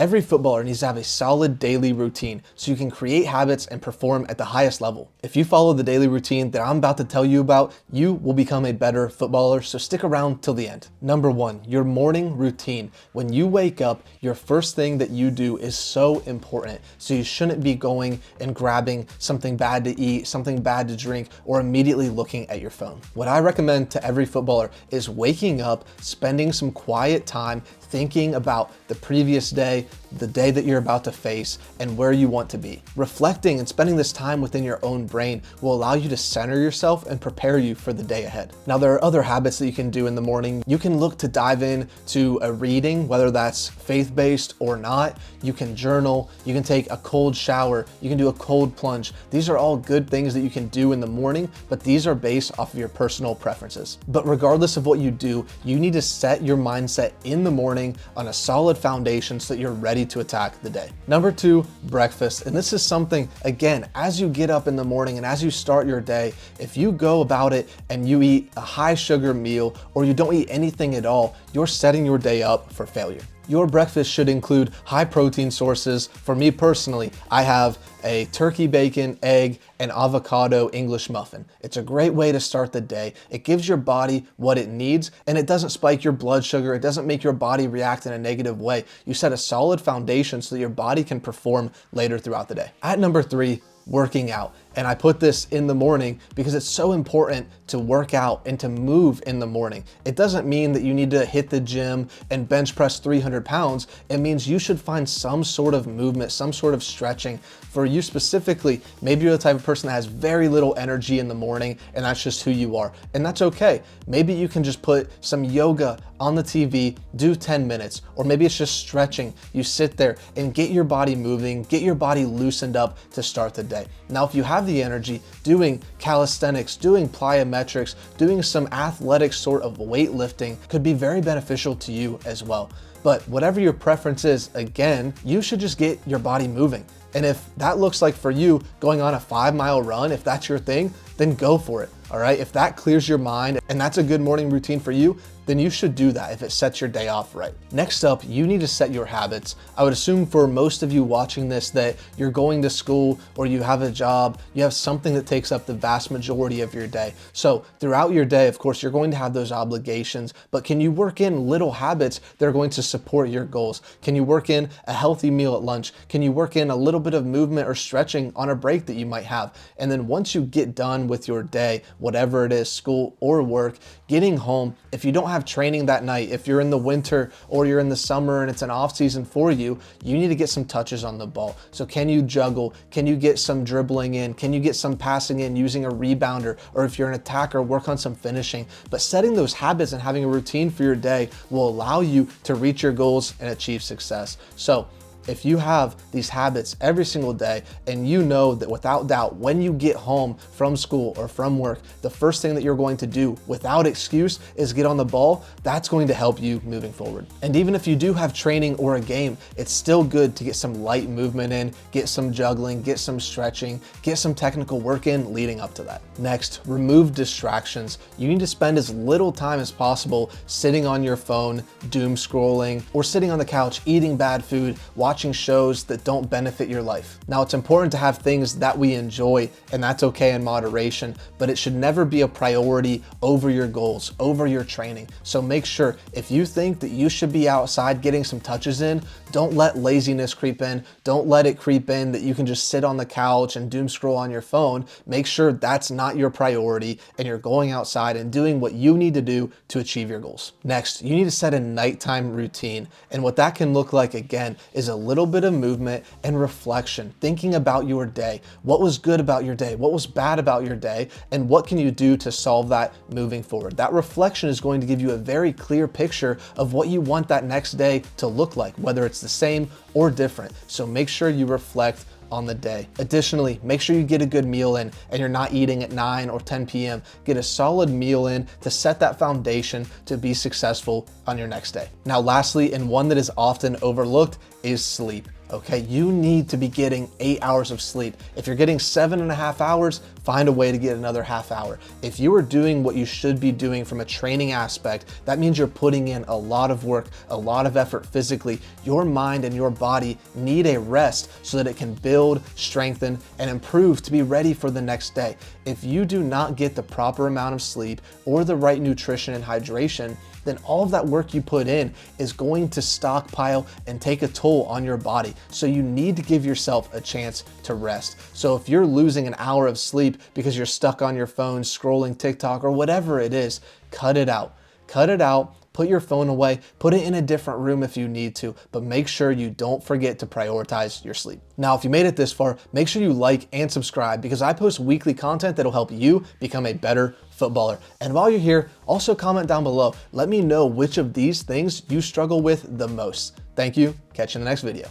Every footballer needs to have a solid daily routine so you can create habits and perform at the highest level. If you follow the daily routine that I'm about to tell you about, you will become a better footballer, so stick around till the end. Number 1, your morning routine. When you wake up, your first thing that you do is so important, so you shouldn't be going and grabbing something bad to eat, something bad to drink, or immediately looking at your phone. What I recommend to every footballer is waking up, spending some quiet time, thinking about the previous day, the day that you're about to face, and where you want to be. Reflecting and spending this time within your own brain will allow you to center yourself and prepare you for the day ahead. Now, there are other habits that you can do in the morning. You can look to dive in to a reading, whether that's faith-based or not. You can journal, you can take a cold shower, you can do a cold plunge. These are all good things that you can do in the morning, but these are based off of your personal preferences. But regardless of what you do, you need to set your mindset in the morning on a solid foundation so that you're ready to attack the day. Number 2, breakfast. And this is something, again, as you get up in the morning and as you start your day, if you go about it and you eat a high sugar meal or you don't eat anything at all, you're setting your day up for failure. Your breakfast should include high protein sources. For me personally, I have a turkey bacon, egg, and avocado English muffin. It's a great way to start the day. It gives your body what it needs, and it doesn't spike your blood sugar. It doesn't make your body react in a negative way. You set a solid foundation so that your body can perform later throughout the day. At number 3, working out. And I put this in the morning because it's so important to work out and to move in the morning. It doesn't mean that you need to hit the gym and bench press 300 pounds. It means you should find some sort of movement, some sort of stretching. For you specifically, maybe you're the type of person that has very little energy in the morning and that's just who you are. And that's okay. Maybe you can just put some yoga on the TV, do 10 minutes, or maybe it's just stretching. You sit there and get your body moving, get your body loosened up to start the day. Now, if you have the energy, doing calisthenics, doing plyometrics, doing some athletic sort of weightlifting could be very beneficial to you as well. But whatever your preference is, again, you should just get your body moving. And if that looks like for you going on a 5-mile run, if that's your thing, then go for it. All right. If that clears your mind and that's a good morning routine for you, then you should do that if it sets your day off right. Next up, you need to set your habits. I would assume for most of you watching this that you're going to school or you have a job, you have something that takes up the vast majority of your day. So throughout your day, of course, you're going to have those obligations, but can you work in little habits that are going to support your goals? Can you work in a healthy meal at lunch? Can you work in a little bit of movement or stretching on a break that you might have? And then once you get done with your day, whatever it is, school or work, getting home, if you don't have training that night, if you're in the winter or you're in the summer and it's an off season for you, you need to get some touches on the ball. So can you juggle? Can you get some dribbling in? Can you get some passing in using a rebounder? Or if you're an attacker, work on some finishing. But setting those habits and having a routine for your day will allow you to reach your goals and achieve success. So if you have these habits every single day and you know that without doubt, when you get home from school or from work, the first thing that you're going to do without excuse is get on the ball, that's going to help you moving forward. And even if you do have training or a game, it's still good to get some light movement in, get some juggling, get some stretching, get some technical work in leading up to that. Next, remove distractions. You need to spend as little time as possible sitting on your phone, doom scrolling, or sitting on the couch eating bad food, watching shows that don't benefit your life. Now, it's important to have things that we enjoy, and that's okay in moderation, but it should never be a priority over your goals, over your training. So make sure if you think that you should be outside getting some touches in, don't let laziness creep in. Don't let it creep in that you can just sit on the couch and doom scroll on your phone. Make sure that's not your priority and you're going outside and doing what you need to do to achieve your goals. Next, you need to set a nighttime routine. And what that can look like, again, is a little bit of movement and reflection, thinking about your day. What was good about your day? What was bad about your day? And what can you do to solve that moving forward? That reflection is going to give you a very clear picture of what you want that next day to look like, whether it's the same or different. So make sure you reflect on the day. Additionally, make sure you get a good meal in and you're not eating at 9 or 10 p.m. Get a solid meal in to set that foundation to be successful on your next day. Now, lastly, and one that is often overlooked, is sleep. Okay, you need to be getting 8 hours of sleep. If you're getting 7.5 hours, find a way to get another half hour. If you are doing what you should be doing from a training aspect, that means you're putting in a lot of work, a lot of effort physically. Your mind and your body need a rest so that it can build, strengthen, and improve to be ready for the next day. If you do not get the proper amount of sleep or the right nutrition and hydration, then all of that work you put in is going to stockpile and take a toll on your body. So you need to give yourself a chance to rest. So if you're losing an hour of sleep because you're stuck on your phone scrolling TikTok or whatever it is, cut it out. Cut it out. Put your phone away, put it in a different room if you need to, but make sure you don't forget to prioritize your sleep. Now, if you made it this far, make sure you like and subscribe because I post weekly content that'll help you become a better footballer. And while you're here, also comment down below. Let me know which of these things you struggle with the most. Thank you. Catch you in the next video.